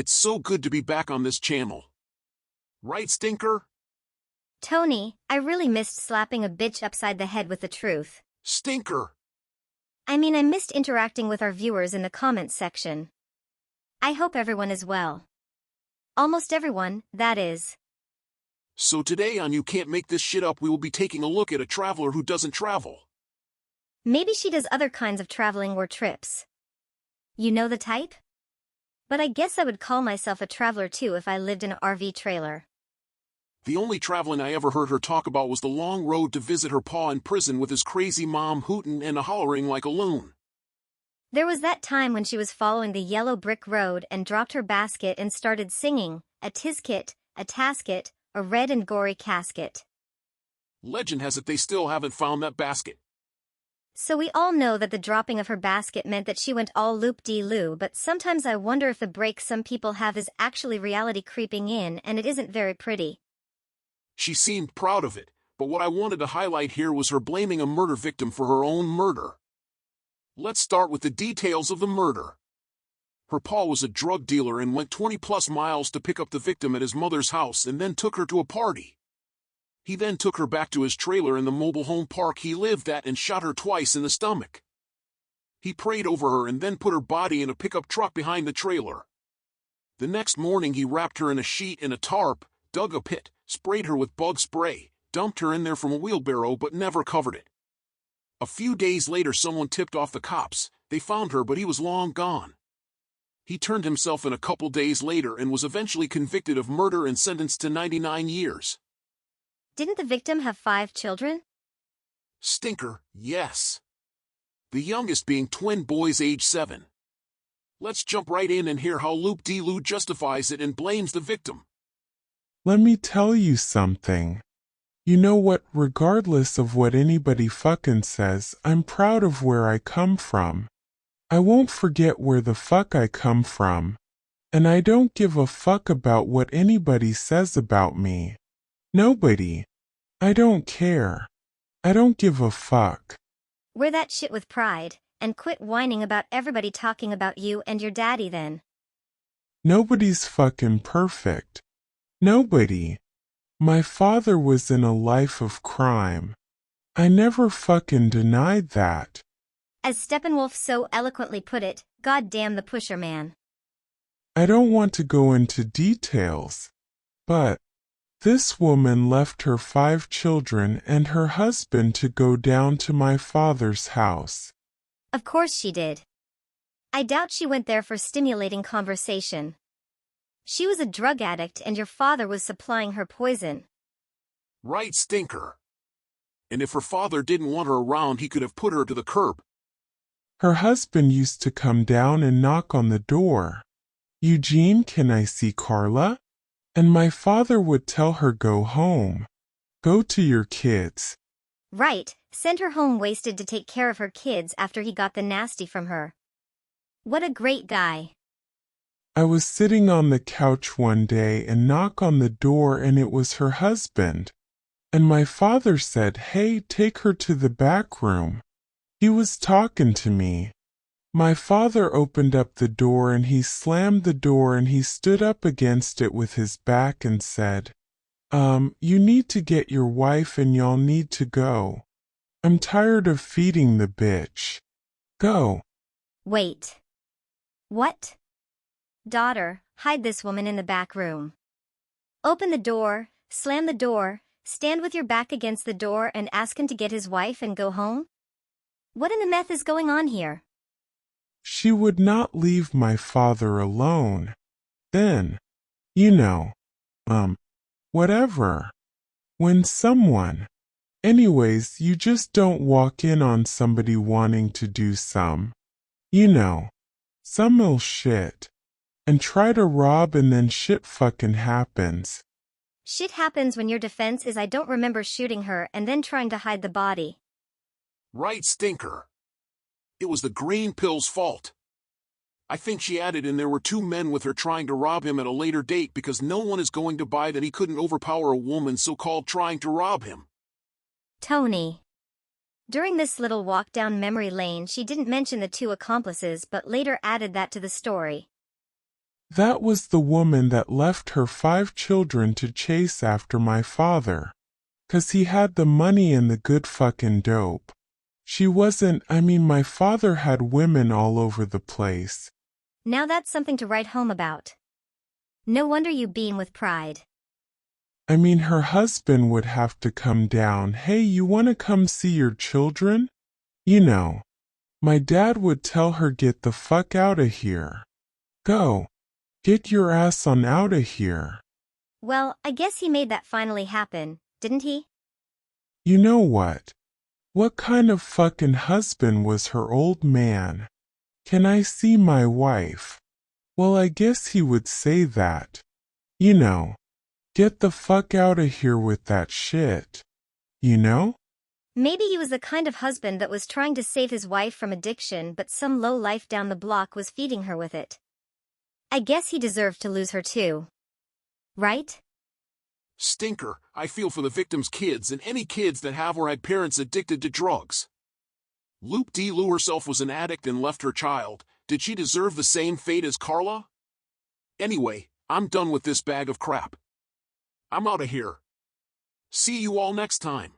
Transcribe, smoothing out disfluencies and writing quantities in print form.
It's so good to be back on this channel. Right, Stinker? Tony, I really missed slapping a bitch upside the head with the truth. Stinker! I mean, I missed interacting with our viewers in the comments section. I hope everyone is well. Almost everyone, that is. So today on You Can't Make This Shit Up, we will be taking a look at a traveler who doesn't travel. Maybe she does other kinds of traveling or trips. You know the type? But I guess I would call myself a traveler too if I lived in an RV trailer. The only traveling I ever heard her talk about was the long road to visit her pa in prison with his crazy mom hooting and hollering like a loon. There was that time when she was following the yellow brick road and dropped her basket and started singing, a tisket, a tasket, a red and gory casket. Legend has it they still haven't found that basket. So we all know that the dropping of her basket meant that she went all loop-de-loo, but sometimes I wonder if the break some people have is actually reality creeping in and it isn't very pretty. She seemed proud of it, but what I wanted to highlight here was her blaming a murder victim for her own murder. Let's start with the details of the murder. Her pa was a drug dealer and went 20+ miles to pick up the victim at his mother's house and then took her to a party. He then took her back to his trailer in the mobile home park he lived at and shot her twice in the stomach. He prayed over her and then put her body in a pickup truck behind the trailer. The next morning he wrapped her in a sheet and a tarp, dug a pit, sprayed her with bug spray, dumped her in there from a wheelbarrow but never covered it. A few days later someone tipped off the cops. They found her but he was long gone. He turned himself in a couple days later and was eventually convicted of murder and sentenced to 99 years. Didn't the victim have 5 children? Stinker, yes. The youngest being twin boys age 7. Let's jump right in and hear how loop-de-loo justifies it and blames the victim. Let me tell you something. You know what, regardless of what anybody fucking says, I'm proud of where I come from. I won't forget where the fuck I come from. And I don't give a fuck about what anybody says about me. Nobody. I don't care. I don't give a fuck. Wear that shit with pride, and quit whining about everybody talking about you and your daddy then. Nobody's fucking perfect. Nobody. My father was in a life of crime. I never fucking denied that. As Steppenwolf so eloquently put it, God damn the pusher man. I don't want to go into details, but this woman left her 5 children and her husband to go down to my father's house. Of course she did. I doubt she went there for stimulating conversation. She was a drug addict and your father was supplying her poison. Right, Stinker. And if her father didn't want her around, he could have put her to the curb. Her husband used to come down and knock on the door. Eugene, can I see Carla? And my father would tell her, go home. Go to your kids. Right, send her home wasted to take care of her kids after he got the nasty from her. What a great guy. I was sitting on the couch one day and knock on the door and it was her husband. And my father said, hey, take her to the back room. He was talking to me. My father opened up the door and he slammed the door and he stood up against it with his back and said, you need to get your wife and y'all need to go. I'm tired of feeding the bitch. Go. Wait. What? Daughter, hide this woman in the back room. Open the door, slam the door, stand with your back against the door and ask him to get his wife and go home? What in the meth is going on here? She would not leave my father alone. Then, you know, whatever. When someone, anyways, you just don't walk in on somebody wanting to do some, you know, some ill shit, and try to rob and then shit fucking happens. Shit happens when your defense is I don't remember shooting her and then trying to hide the body. Right, Stinker. It was the green pill's fault. I think she added in there were 2 men with her trying to rob him at a later date because no one is going to buy that he couldn't overpower a woman so-called trying to rob him. Tony. During this little walk down memory lane she didn't mention the 2 accomplices but later added that to the story. That was the woman that left her 5 children to chase after my father. 'Cause he had the money and the good fucking dope. She wasn't, my father had women all over the place. Now that's something to write home about. No wonder you beam with pride. Her husband would have to come down. Hey, you wanna come see your children? You know. My dad would tell her, get the fuck outta here. Go. Get your ass on outta here. Well, I guess he made that finally happen, didn't he? You know what? What kind of fucking husband was her old man? Can I see my wife? Well, I guess he would say that. You know. Get the fuck outta here with that shit. You know? Maybe he was the kind of husband that was trying to save his wife from addiction, but some low life down the block was feeding her with it. I guess he deserved to lose her too. Right? Stinker, I feel for the victim's kids and any kids that have or had parents addicted to drugs. Lupe D. Lou herself was an addict and left her child. Did she deserve the same fate as Carla? Anyway, I'm done with this bag of crap. I'm out of here. See you all next time.